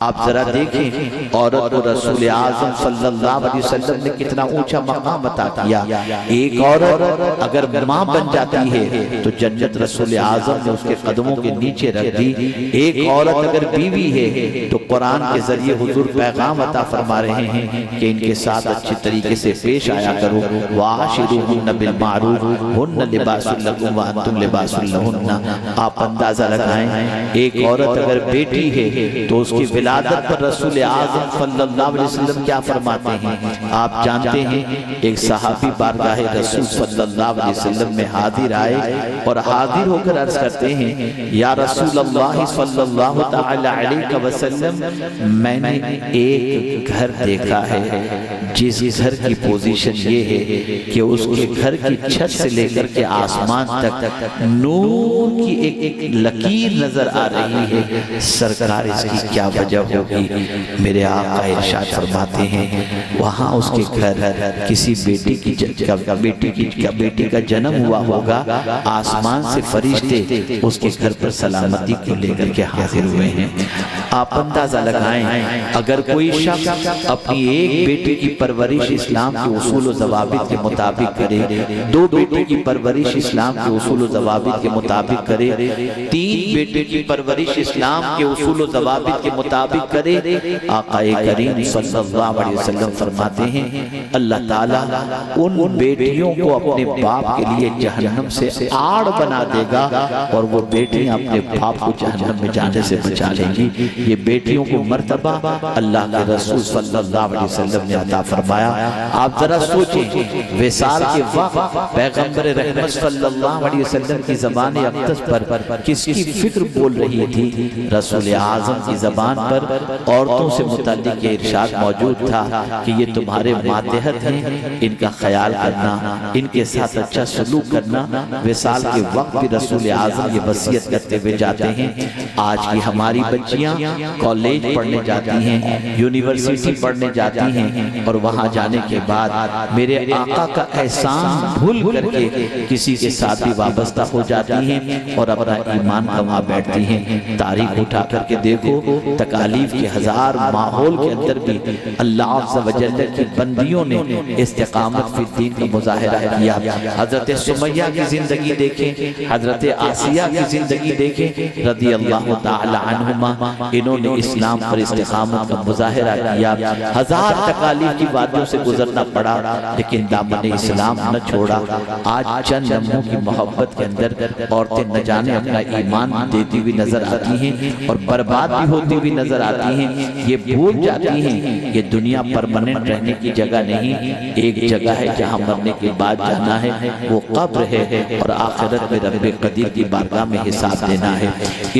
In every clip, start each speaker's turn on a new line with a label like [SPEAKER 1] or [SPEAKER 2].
[SPEAKER 1] آپ ذرا دیکھیں عورت کو رسول اعظم صلی اللہ علیہ وسلم نے کتنا اونچا مقام عطا کیا۔ ایک عورت اگر ماں بن جاتی ہے تو جنت رسول اعظم نے اس کے قدموں کے نیچے رکھ دی۔ ایک عورت اگر بیوی ہے تو قرآن کے ذریعے حضور پیغام عطا فرما رہے ہیں کہ ان کے ساتھ اچھی طریقے سے پیش آیا کرو۔ وَعَاشِرُوهُنَّ بِالْمَعْرُوفِ هُنَّ لِبَاسٌ لَكُمْ وَأَنْتُمْ لِبَاسٌ لَهُنَّ۔ آپ اندازہ لگائیں ایک عورت اگر بیٹی ہے تو اس کی ولادت پر رسول اعظم صلی اللہ علیہ وسلم کیا فرماتے ہیں؟ آپ جانتے ہیں ایک صحابی بارگاہ رسول صلی اللہ علیہ وسلم میں حاضر آئے اور حاضر ہو کر عرض کرتے ہیں یا رسول اللہ صلی اللہ علیہ وسلم، میں نے ایک گھر دیکھا ہے جس گھر کی پوزیشن یہ ہے کہ اس کے گھر کی چھت سے لے کر کے آسمان تک نور کی ایک لکیر نظر آ رہی ہے، سرکار اس کی کیا وجہ ہوگی؟ میرے آقا ارشاد فرماتے ہیں وہاں اس کے گھر کسی بیٹی کا جنم ہوا ہوگا، آسمان سے فرشتے اس کے گھر پر سلامتی کو لے کر کے حاضر ہوئے ہیں۔ آپ اندازہ لگائیں اگر کوئی شخص اپنی ایک بیٹی کی پرورش اسلام کے اصول و ضوابط کے مطابق کرے، دو بیٹے کی پرورش اسلام کے اصول و ضوابط کے مطابق کرے، تین بیٹے کی پرورش اسلام کے اصول و ضوابط کے مطابق کرے، آقا کریم صلی اللہ علیہ وسلم فرماتے ہیں اللہ تعالیٰ ان بیٹیوں کو اپنے باپ کے لیے جہنم سے آڑ بنا دے گا اور وہ بیٹیاں اپنے باپ کو جہنم میں جانے سے بچا لیں گی۔ یہ بیٹیوں کو مرتبہ اللہ کے رسول صلی اللہ علیہ وسلم نے عطا فرمایا۔ آپ ذرا سوچیں وصال کے وقت پیغمبر رحمت صلی اللہ علیہ وسلم کی زبان اقدس پر کس کی فکر بول رہی تھی؟ رسول اعظم کی زبان پر عورتوں سے متعلق یہ ارشاد موجود تھا کہ یہ تمہارے ماتحت ہیں، ان کا خیال کرنا، ان کے ساتھ اچھا سلوک کرنا۔ وصال کے وقت بھی رسول اعظم یہ وصیت کرتے ہوئے جاتے ہیں۔ آج کی ہماری بچیاں کالج پڑھنے جاتی ہیں، یونیورسٹی پڑھنے جاتی ہیں اور وہاں جانے کے بعد میرے آقا کا احسان بھول کر کے کسی کے ساتھ بھی وابستہ ہو جاتی ہیں اور اپنا ایمان کما بیٹھتی ہیں۔ تاریخ اٹھا کر کے دیکھو تکالیف کے ہزار ماحول کے اندر بھی اللہ عز و جل کی بندیوں نے استقامت فی الدین کا مظاہرہ کیا۔ حضرت سمیہ کی زندگی دیکھیں، حضرت آسیہ کی زندگی دیکھیں رضی اللہ تعالی عنہما، انہوں نے اسلام پر استقامت کا مظاہرہ کیا۔ ہزار تکالیف کی وادیوں سے گزرنا پڑا لیکن دامن اسلام نہ چھوڑا۔ آج چند لمحوں کی محبت کے اندر عورتیں نہ جانے اپنا ایمان دیتی ہوئی نظر آتی ہیں اور برباد بھی ہوتی ہوئی نظر آتی ہیں۔ یہ بھول جاتی ہیں یہ دنیا پرماننٹ رہنے کی جگہ نہیں، ایک جگہ ہے جہاں مرنے کے بعد جانا ہے، وہ قبر ہے اور آخرت میں رب قدیر کی بارگاہ میں حساب دینا ہے۔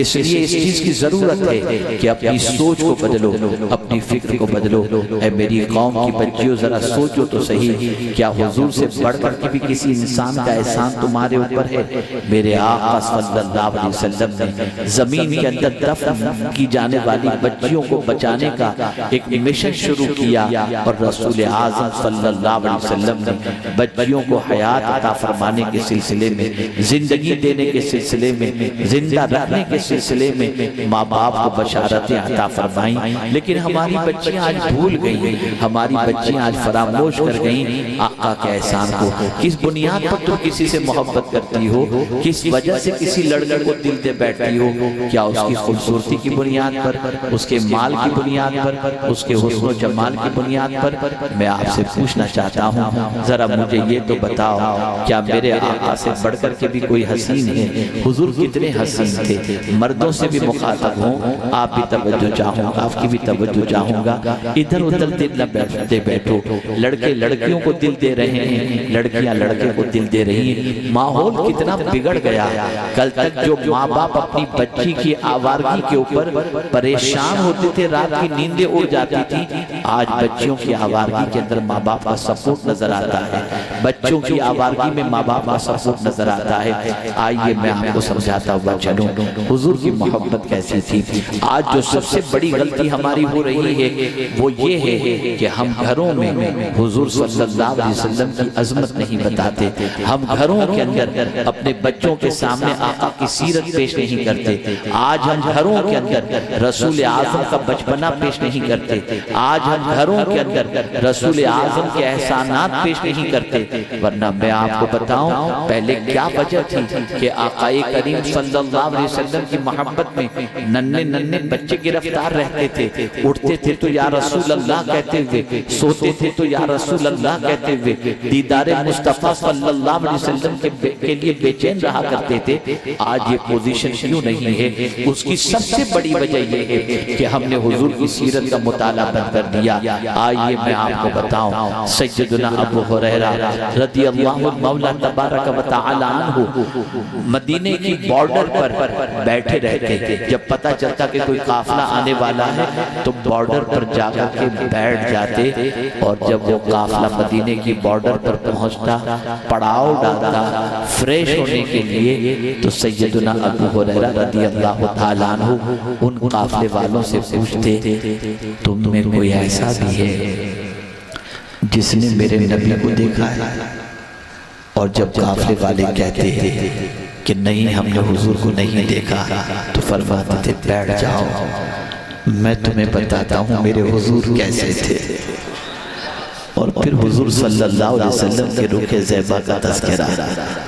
[SPEAKER 1] اس لیے اس چیز کی ضرورت ہے کہ اپنی سوچ کو بدلو، اپنی فکر کو بدلو۔ اے میری قوم کی بچیوں ذرا سوچو تو صحیح، کیا حضور سے بڑھ کر کے بھی کسی انسان کا احسان تمہارے اوپر ہے؟ میرے آقا صلی اللہ علیہ وسلم نے زمین کے اندر دفن کی جانے والی بچیوں کو بچانے کا ایک مشن شروع کیا اور رسول اعظم صلی اللہ علیہ وسلم نے بچیوں کو حیات عطا فرمانے کے سلسلے میں، زندگی دینے کے سلسلے میں، زندہ رکھنے کے سلسلے میں ماں باپ کو بشارتیں عطا فرمائیں۔ لیکن ہماری بچیاں آج بھول گئی، ہماری بچیاں آج فراموش کر گئیں آقا کے احسان کو۔ کس بنیاد پر تم کسی سے محبت کرتی ہو؟ کس وجہ سے کسی لڑکے کو دل دے بیٹھتی ہو؟ کیا اس کی خوبصورتی کی بنیاد پر، اس کے مال کی بنیاد پر، اس کے حسن و جمال کی بنیاد پر؟ میں آپ سے پوچھنا چاہتا ہوں ذرا مجھے یہ تو بتاؤ کیا میرے آقا سے بڑھ کر کے بھی کوئی حسین ہے؟ حضور کتنے حسین تھے، مردوں سے بھی مخاطب ہوں، آپ بھی توجہ چاہوں گا، آپ کی بھی توجہ چاہوں گا۔ ادھر ادھر دل نہ دے بیٹھو، لڑکے لڑکیوں کو دل دے رہے ہیں، لڑکیاں لڑکے کو دل دے رہی ہیں۔ ماحول کتنا بگڑ گیا، کل تک جو ماں باپ اپنی بچی کی آوارگی کے اوپر پریشان ہوتے تھے، رات کی نیندیں اڑ جاتی تھی، آج بچیوں کی آوارگی کے اندر ماں باپ کا سپورٹ نظر آتا ہے، بچوں کی آوارگی میں ماں باپ کا سپورٹ نظر آتا ہے۔ آئیے میں آپ کو سمجھاتا ہوا چلوں حضور کی محبت کیسی تھی۔ آج جو سب سے بڑی غلطی ہماری ہو رہی ہے وہ یہ ہے کہ ہم گھروں میں حضور صلی اللہ علیہ وسلم کی عظمت نہیں بتاتے، ہم گھروں کے اندر اپنے بچوں کے سامنے آقا کی سیرت پیش نہیں کرتے۔ آج ہم گھروں کے اندر رسول اعظم کا بچپنا پیش نہیں کرتے، آج ہم گھروں کے اندر رسول اعظم کے احسانات پیش نہیں کرتے، ورنہ میں آپ کو بتاؤں پہلے کیا وجہ تھی کہ آقائے کریم صلی اللہ علیہ وسلم کی محبت میں ننھے بچے گرفتار رہتے تھے، اٹھتے تھے تو یا رسول اللہ کہتے ہوئے، سوتے تھے تو یا رسول اللہ کہتے ہوئے، دیدار مصطفیٰ صلی اللہ علیہ وسلم کے لیے بے چین رہا کرتے تھے۔ آج یہ پوزیشن کیوں نہیں ہے؟ اس کی سب سے بڑی وجہ یہ ہے کہ ہم نے حضور کی سیرت کا مطالعہ بند کر دیا۔ آئیے میں آپ کو بتاؤں، سیدنا ابو ہریرہ رضی اللہ مولا تبارک و تعالی عنہ مدینے کی بارڈر پر بیٹھے رہتے تھے۔ جب پتہ چلتا کہ کوئی قافلہ آنے والا ہے تو بارڈر پر جا کر کے بیٹھ جاتے، اور جب وہ قافلہ مدینے کی بارڈر پر پہنچتا، پڑاؤ ڈالتا فریش ہونے کے لیے، تو سیدنا ابو ہریرہ رضی اللہ تعالیٰ عنہ ان قافلے والوں سے پوچھتے، تم میں کوئی ایسا بھی ہے جس نے میرے نبی کو دیکھا ہے؟ اور جب قافلے والے کہتے ہیں کہ نہیں ہم نے حضور کو نہیں دیکھا، تو فرماتے تھے بیٹھ جاؤ، میں تمہیں بتاتا ہوں میرے حضور کیسے تھے۔ اور پھر حضور صلی اللہ علیہ وسلم کے رخ زیبا کا تذکرہ،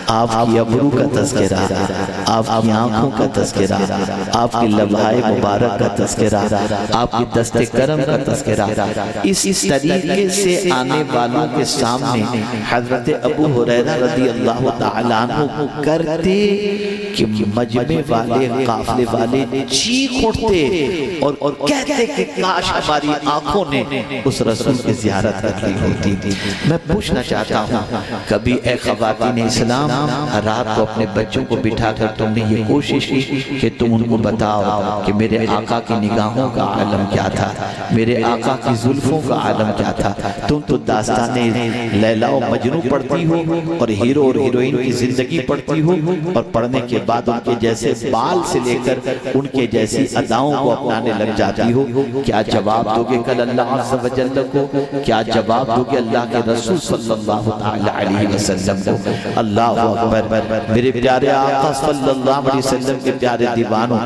[SPEAKER 1] آپ کی ابرو کا تذکرہ، آپ کی آنکھوں کا تذکرہ، آپ کی لمحہ مبارک کا تذکرہ، آپ کی دست کرم کا تذکرہ، اس طریقے سے آنے والوں کے سامنے حضرت ابو ہریرہ رضی اللہ تعالیٰ عنہ کرتے کہ مجمع والے قافلے والے چیخ اٹھتے اور کہتے کہ کاش ہماری آنکھوں نے اس رسول کی زیارت کر لی ہوتی۔ میں پوچھنا چاہتا ہوں، کبھی اے خواتین اسلام رات کو اپنے بچوں کو بٹھا کر تم نے یہ کوشش کی کہ تم ان کو بتاؤ کہ میرے آقا کی نگاہوں کا عالم کیا تھا، میرے آقا کی زلفوں کا عالم کیا تھا؟ تم تو داستان لیلا و مجنوں پڑھتی ہو اور ہیرو اور ہیروئن کی زندگی پڑھتی ہو، اور پڑھنے کے بعد ان کے جیسے بال سے لے کر ان کے جیسی اداؤں کو اپنانے لگ جاتی ہو۔ کیا جواب دو گے کل اللہ عز و جل کو؟ کیا جواب دو گے اللہ کے رسول صلی اللہ علیہ وسلم کو؟ اللہ اکبر، میرے پیارے آقا صلی اللہ علیہ وسلم کے پیارے دیوانوں،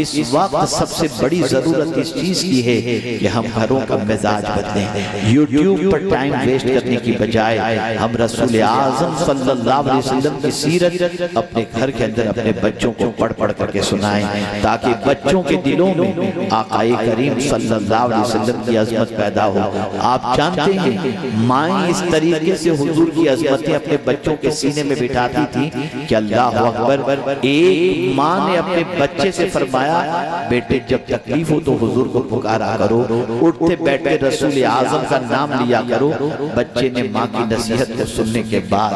[SPEAKER 1] اس وقت سب سے بڑی ضرورت اس چیز کی ہے کہ ہم گھروں کا مزاج بدلیں۔ یوٹیوب پر ٹائم ویسٹ کرنے کی بجائے ہم رسول اعظم صلی اللہ علیہ وسلم کی سیرت اپنے گھر کے اندر اپنے بچوں کو پڑھ کر کے سنائیں، تاکہ بچوں کے دلوں میں آقا کریم صلی اللہ علیہ وسلم کی عظمت پیدا ہو۔ آپ جانتے ہیں مائیں اس طریقے سے حضور کی عظمتیں اپنے بچوں کے سینے میں بٹھاتی تھی کہ اللہ اکبر، ایک ماں نے اپنے بچے سے فرمایا بیٹے جب تکلیف ہو تو حضور کو پکارا کرو، اٹھتے بیٹھتے رسول اعظم کا نام لیا کرو۔ بچے نے ماں کی نصیحت کو سننے کے بعد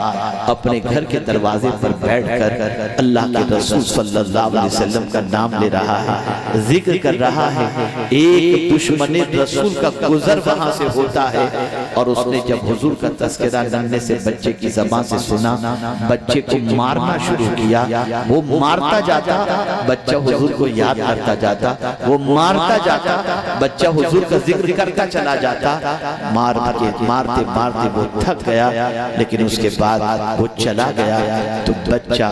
[SPEAKER 1] اپنے گھر کے دروازے پر بیٹھ کر اللہ کے رسول صلی اللہ علیہ وسلم کا نام لے رہا ہے، ذکر کر رہا ہے۔ ایک دشمن رسول کا گزر وہاں سے ہوتا ہے، اور اس نے جب حضور کا تذکرہ ننھے سے بچے کی زبان سے سنا، بچے کو مارنا شروع کیا۔ وہ مارتا جاتا، بچہ حضور کو یاد کرتا جاتا، وہ مارتا جاتا، بچہ حضور کا ذکر کرتا چلا جاتا۔ مارتے مارتے وہ تھک گیا، لیکن اس کے بعد وہ چلا گیا۔ تو بچہ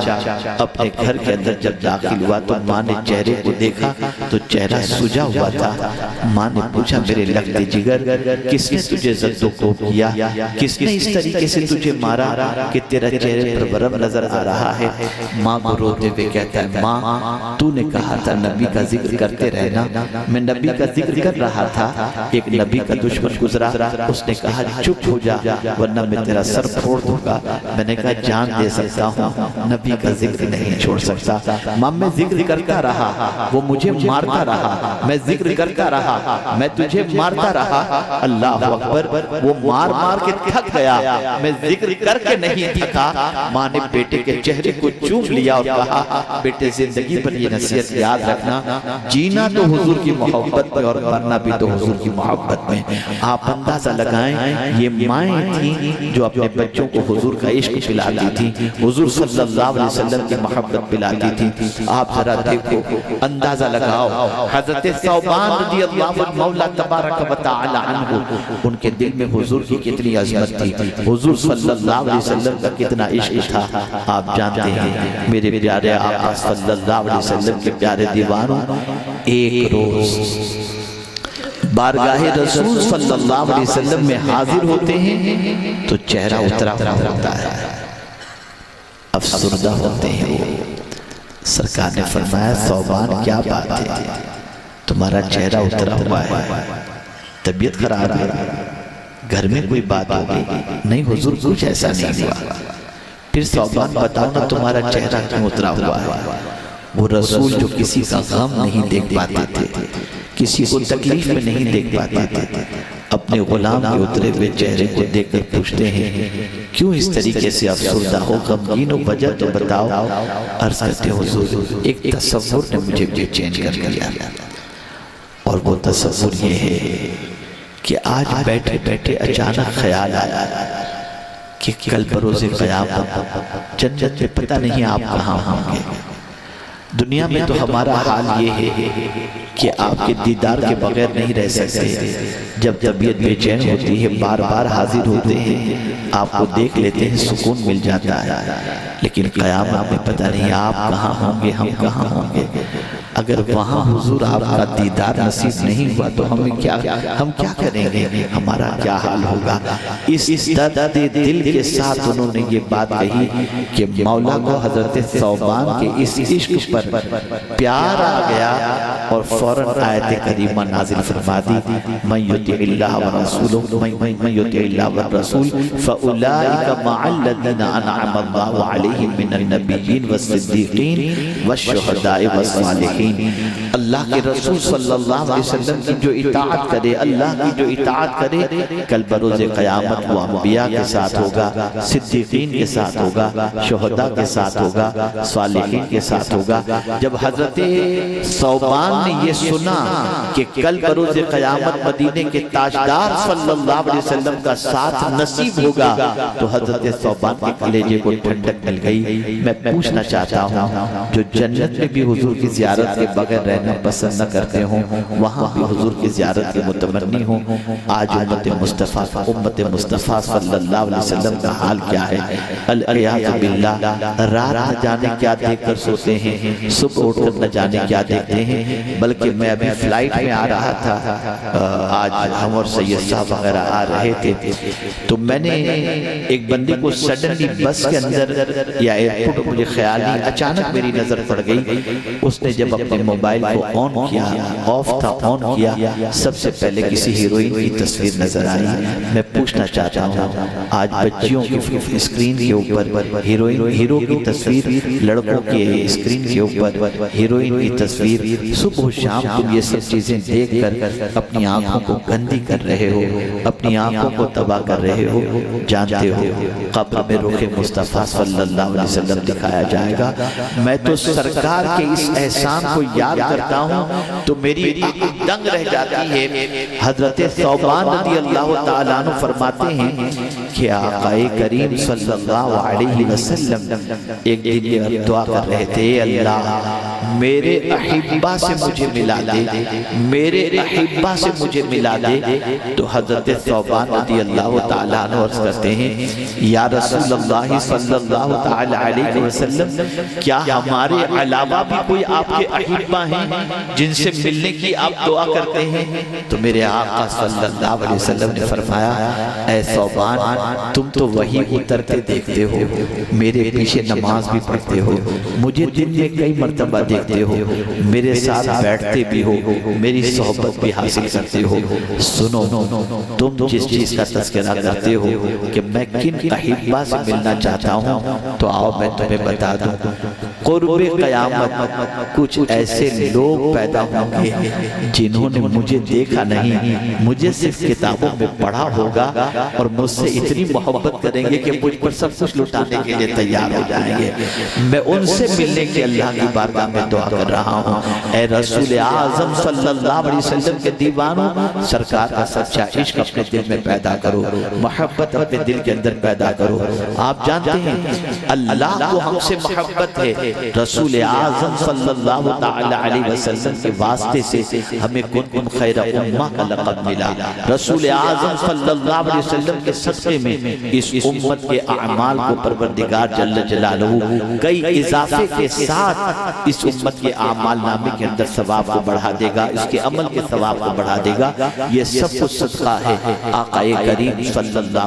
[SPEAKER 1] اپنے گھر کے اندر جب داخل ہوا تو ماں نے چہرے کو دیکھا تو چہرہ سجا ہوا تھا۔ ماں نے پوچھا میرے لگتے جگر، کس نے تجھے زد و کوب کیا؟ کس نے اس طریقے سے تجھے مارا کہ تیرا چہرے پر ورم نظر آ رہا ہے؟ ماں کو روتے ہوئے کہتا ہے ماں تو نے کہا تھا نبی کا ذکر کرتے رہنا، میں نبی کا ذکر کر رہا تھا، ایک نبی کا دشمن گزرا، اس نے کہا چپ ہو جا ورنہ میں تیرا سر پھوڑ دوں گا۔ میں نے کہا جان دے سکتا ہوں، نبی کا ذکر نہیں چھوڑ سکتا۔ ماں میں ذکر کرتا رہا، وہ مجھے مارتا رہا، میں ذکر کرتا رہا، میں تجھے مارتا رہا۔ اللہ اکبر، وہ مار کے تھک گیا، میں ذکر کر کے نہیں تھکا۔ ماں نے بیٹے کے چہرے کو چوم لیا اور کہا بیٹے زندگی پر یہ نصیحت یاد رکھنا، جینا تو حضور کی محبت میں اور مرنا بھی تو حضور کی محبت میں۔ آپ اندازہ لگائیں یہ مائیں تھیں جو اپنے بچوں کو حضور کا عشق پلاتی تھی، حضور صلی اللہ علیہ وسلم کی محبت محبت پلاتی تھی. آپ ذرا دیکھو, اندازہ لگاؤ حضرت ثوبان رضی اللہ عنہ مولا تبارک و تعالی عنہ, ان کے دل میں حضور کی کتنی عظمت تھی, حضور صلی اللہ علیہ وسلم کا کتنا عشق تھا. آپ جانتے ہیں میرے پیارے آقا صلی اللہ علیہ وسلم کے پیارے دیوانوں, ایک روز بارگاہ رسول صلی اللہ علیہ وسلم میں حاضر ہوتے ہیں تو چہرہ اترا ہوتا ہے, افسردہ ہوتے ہیں. وہ سرکار نے فرمایا ثوبان کیا بات ہے, تمہارا چہرہ اترا ہوا ہے, طبیعت خراب ہے, گھر میں کوئی بات ہوگی؟ نہیں حضور کچھ ایسا نہیں ہوا. پھر ثوبان بتاؤ نا تمہارا چہرہ کیوں اترا ہوا ہے؟ وہ رسول جو کسی کا غم نہیں دیکھ پاتے تھے, کسی کو تکلیف میں نہیں دیکھ پاتے تھے, اپنے غلام کے اترے ہوئے چہرے کو دیکھ کر پوچھتے ہیں کیوں اس طریقے سے افسردہ ہو, غمگین ہو, وجہ تو بتاؤ. عرض کرتے حضور ایک تصور نے مجھے بے چین کر دیا, اور وہ تصور یہ ہے کہ آج بیٹھے بیٹھے اچانک خیال آیا کہ کل بروز قیامت جنت میں پتہ نہیں آپ کہاں ہوں گے. دنیا میں تو ہمارا حال یہ ہے کہ آپ کے دیدار کے بغیر نہیں رہ سکتے. جب طبیعت بے چین ہوتی ہے بار بار حاضر ہوتے ہیں, آپ کو دیکھ لیتے ہیں, سکون مل جاتا ہے. لیکن قیامت میں پتہ نہیں آپ کہاں ہوں گے, ہم کہاں ہوں گے. اگر وہاں حضور آپ کا دیدار نصیب نہیں ہوا تو ہم کیا کریں گے, ہمارا کیا حال ہوگا. اس درد دل کے ساتھ انہوں نے یہ بات کہی کہ مولا کو حضرت ثوبان کے اس عشق پر پیار آ گیا اور فوراً آیت کریمہ نازل فرما دی, من یطع اللہ ورسولہ من یطع اللہ والرسول فاولئک مع الذین انعم اللہ علیہم من النبیین والصدیقین والشہداء والصالحین. اللہ کے رسول صلی اللہ علیہ وسلم کی جو اطاعت کرے, اللہ کی جو اطاعت کرے, کل بروز قیامت وہ انبیاء کے ساتھ ہوگا, صدیقین کے ساتھ ہوگا, شہداء کے ساتھ ہوگا, صالحین کے ساتھ ہوگا. جب حضرت ثوبان نے یہ سنا کہ کل بروز قیامت مدینے کے تاجدار صلی اللہ علیہ وسلم کا ساتھ نصیب ہوگا تو حضرت ثوبان کے کلیجے کو ٹھنڈک مل گئی. میں پوچھنا چاہتا ہوں جو جنت میں بھی حضور کی زیارت کے بغیر رہنا پسند نہ کرتے ہوں, وہاں بھی حضور کی زیارت کے متمنی ہوں, آج امت مصطفیٰ صلی اللہ علیہ وسلم کا حال کیا ہے؟ العیاذ باللہ, رات نہ جانے کیا دیکھ کر سوتے ہیں, صبح اٹھ کر نہ جانے کیا دیکھتے ہیں. بلکہ میں ابھی فلائٹ میں آ رہا تھا, آج ہم اور سید صاحب وغیرہ آ رہے تھے, تو میں نے ایک بندے کو سڈنلی بس کے اندر یا ایئرپورٹ, مجھے خیال نہیں, اچانک میری نظر پڑ گئی. اس نے جب اپنے موبائل کو آن کیا, آف تھا, آن کیا, سب سے پہلے کسی ہیروئن کی تصویر نظر آئی. میں پوچھنا چاہتا ہوں آج بچیوں کی اسکرین کے اوپر ہیرو کی تصویر, لڑکوں کے اسکرین کے اوپر ہیروئن کی تصویر, صبح و شام تم یہ سب چیزیں دیکھ کر اپنی آنکھوں کو گندی کر رہے ہو, اپنی آنکھوں کو تباہ کر رہے ہو. جانتے ہو قبر میں رخ مصطفیٰ صلی اللہ علیہ وسلم دکھایا جائے گا. میں تو سرکار کے اس احسان کو یاد کرتا ہوں تو میری آنکھ دنگ رہ جاتی ہے. حضرت ثوبان رضی اللہ تعالیٰ عنہ فرماتے ہیں کہ آقا کریم صلی اللہ علیہ وسلم ایک دن یہ دعا کر رہے تھے, اللہ میرے احبہ سے مجھے ملا دے, میرے احبہ سے مجھے ملا دے. تو حضرت ثوبان رضی اللہ تعالیٰ عنہ عرض کرتے ہیں یا رسول اللہ صلی اللہ تعالیٰ علیہ وسلم, کیا ہمارے علاوہ بھی کوئی آپ کے احبہ ہیں جن سے ملنے کی آپ دعا کرتے ہیں؟ تو میرے آقا صلی اللہ علیہ وسلم نے فرمایا, اے ثوبان تم تو وہی اترتے دیکھتے ہو, میرے پیچھے نماز بھی پڑھتے ہو, مجھے دن میں کئی مرتبہ دیکھتے ہو, میرے ساتھ بیٹھتے بھی ہو, میری صحبت بھی حاصل کرتے ہو. سنو تم جس چیز کا تذکرہ کرتے ہو کہ میں کن احبہ سے ملنا چاہتا ہوں, تو آؤ میں تمہیں بتا دوں. قرب قیامت کچھ ایسے لوگ پیدا ہوں گے جنہوں نے مجھے دیکھا نہیں, مجھے صرف کتابوں میں پڑھا ہوگا اور مجھ سے اتنی محبت کریں گے کہ مجھ پر سب کچھ لٹانے کے لیے تیار ہو جائیں گے. میں ان سے ملنے کے اللہ کی بارگاہ میں دعا کر رہا ہوں. اے رسول اعظم صلی اللہ علیہ وسلم کے دیوانوں, سرکار کا سچا عشق اپنے دل میں پیدا کرو, محبت اپنے دل کے اندر پیدا کرو. آپ جانتے ہیں اللہ کو ہم سے محبت ہے, رسول اعظم صلی اللہ تعالی علیہ وسلم کے واسطے سے ہمیں کنتم خیر امہ کا لقب ملا۔ رسول اعظم صلی اللہ علیہ وسلم کے صدقے میں اس امت کے اعمال کو پروردگار جل جلالہ کئی اضافے کے ساتھ اس امت کے اعمال نامے کے اندر ثواب کو بڑھا دے گا، اس کے عمل کے ثواب کو بڑھا دے گا۔ یہ سب کچھ صدقہ ہے آقا کریم صلی اللہ